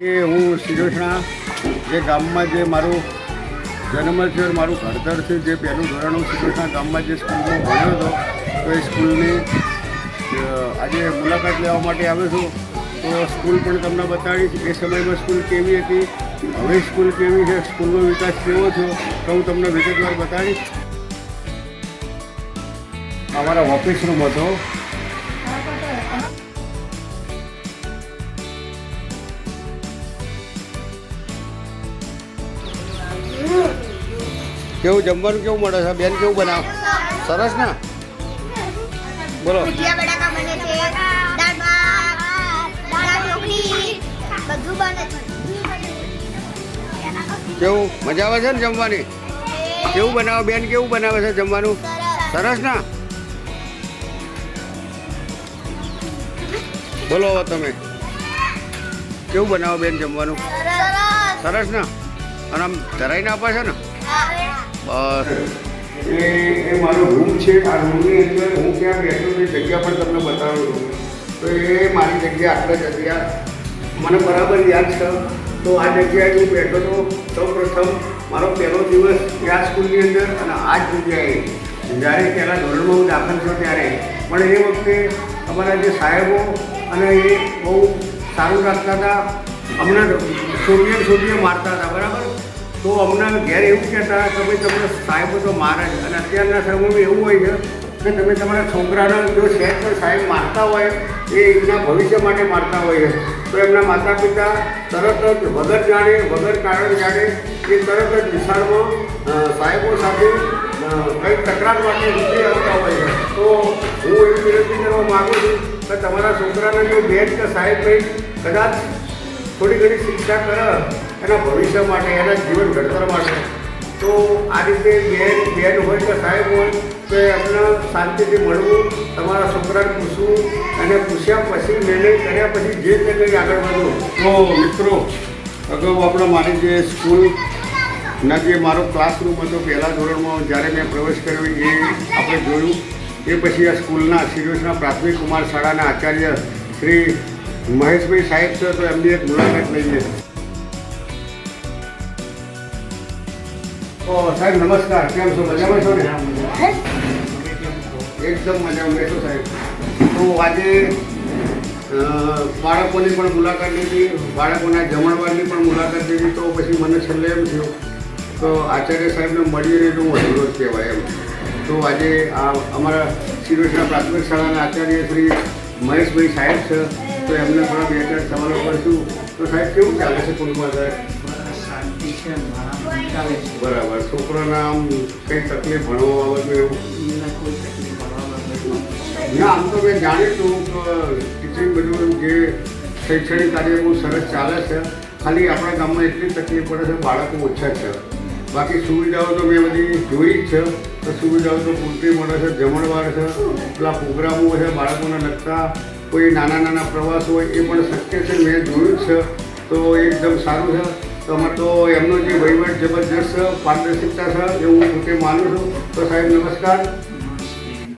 કે હું શિરોસણા જે ગામમાં જે મારું જન્મ છે, મારું ઘડતર છે, જે પહેલું ધોરણ હું શિરોસણા ગામમાં જે સ્કૂલમાં ભણ્યો હતો, તો એ સ્કૂલની આજે મુલાકાત લેવા માટે આવ્યો છું. તો સ્કૂલ પણ તમને બતાડીશ, એ સમયમાં સ્કૂલ કેવી હતી, હવે સ્કૂલ કેવી છે, સ્કૂલનો વિકાસ કેવો થયો, તો હું તમને વિગતવાર બતાડીશ. અમારા ઓફિસ રૂમ હતો. કેવું જમવાનું કેવું મળે છે બેન, કેવું બનાવ? સરસ ને? બોલો. ભજીયા બટાકા બને છે, દાળ ભાત, દાળ ઢોકળી બધું બને છે. કેવું મજા આવે છે ને જમવાની? કેવું બનાવે બેન, કેવું બનાવે છે જમવાનું? સરસ ને? બોલો હવે તમે, કેવું બનાવો બેન જમવાનું? સરસ ને? અને આમ ધરાઈને આપે છે ને? બસ એ મારો રૂમ છે. આ રૂમની અંદર હું ક્યાં બેઠો તે જગ્યા પણ તમને બતાવું છું. તો એ મારી જગ્યા આટલા જ હતી. મને બરાબર યાદ છે. તો આ જગ્યાએ હું બેઠો હતો. સૌ પ્રથમ મારો પહેલો દિવસ આ સ્કૂલની અંદર અને આ જ જગ્યાએ જ્યારે પહેલાં ધોરણમાં હું દાખલ થયો ત્યારે પણ એ વખતે અમારા જે સાહેબો અને એ બહુ સારું રાખતા હતા. અમને સોડિયે મારતા હતા, બરાબર? તો અમને ઘેર એવું કહેતા કે ભાઈ તમને સાહેબો તો મારે જ. અને અત્યારના સમયમાં એવું હોય છે કે તમે તમારા છોકરાને જો સહેજ પણ સાહેબ મારતા હોય એ એમના ભવિષ્ય માટે મારતા હોય છે. તો એમના માતા પિતા તરત જ વગર જાણે, વગર કારણ જાણે એ તરત જ નિશાળમાં સાહેબો સાથે કંઈક તકરાર માટે નીચે આવતા હોય છે. તો હું એવી વિનંતી કરવા માગું છું કે તમારા છોકરાને જો બેન કે સાહેબ ભાઈ કદાચ થોડી ઘણી શિક્ષા કરે એના ભવિષ્ય માટે, એના જીવન ઘડતર માટે, તો આ રીતે બેન હોય કે સાહેબ હોય તો એમને શાંતિથી મળવું, તમારા છોકરાને પૂછવું અને પૂછ્યા પછી નિર્ણય કર્યા પછી જે તે કંઈ આગળ વધવું. તો મિત્રો, અગાઉ આપણે મારી જે સ્કૂલના જે મારો ક્લાસરૂમ હતો પહેલાં ધોરણમાં જ્યારે મેં પ્રવેશ કર્યો એ આપણે જોયું. એ પછી આ સ્કૂલના શિરોસણા પ્રાથમિક કુમાર શાળાના આચાર્ય શ્રી મહેશભાઈ સાહેબ છે, તો એમની એક મુલાકાત લઈએ. તો સાહેબ નમસ્કાર, કેમ છો? મજામાં છો ને? એકદમ મજામાં. બેસો સાહેબ. તો આજે બાળકોની પણ મુલાકાત લીધી, બાળકોના જમણવારની પણ મુલાકાત લીધી. તો પછી મને છેલ્લે એમ થયું તો આચાર્ય સાહેબને મળી રહે તો હું અધૂરો જ કહેવાય એમ. તો આજે અમારા શિરોસણા પ્રાથમિક શાળાના આચાર્ય શ્રી મહેશભાઈ સાહેબ છે, તો એમને થોડા બે ચાર સવાલો કરશું. તો સાહેબ કેવું ચાલે છે સ્કૂલમાં? સાહેબ બરાબર. છોકરાના આમ કંઈ તકલીફ ભણવા બાબતમાં એવું? ના, આમ તો મેં જાણ્યું હતું કે ટીચિંગ બધું જે શૈક્ષણિક કાર્ય બહુ સરસ ચાલે છે. ખાલી આપણા ગામમાં એટલી તકલીફ પડે છે, બાળકો ઓછા છે. બાકી સુવિધાઓ તો મેં બધી જોઈ જ છે. તો સુવિધાઓ તો પૂરતી મળે છે. જમણવાર છે, પેલા પ્રોગ્રામો છે બાળકોને લગતા, કોઈ નાના પ્રવાસ હોય એ પણ શક્ય છે, મેં જોયું જ છે. તો એકદમ સારું છે. તમારે તો એમનો જે વહીવટ જબરજસ્ત પારદર્શિકતા છે એવું હું પોતે માનું છું. તો સાહેબ નમસ્કાર.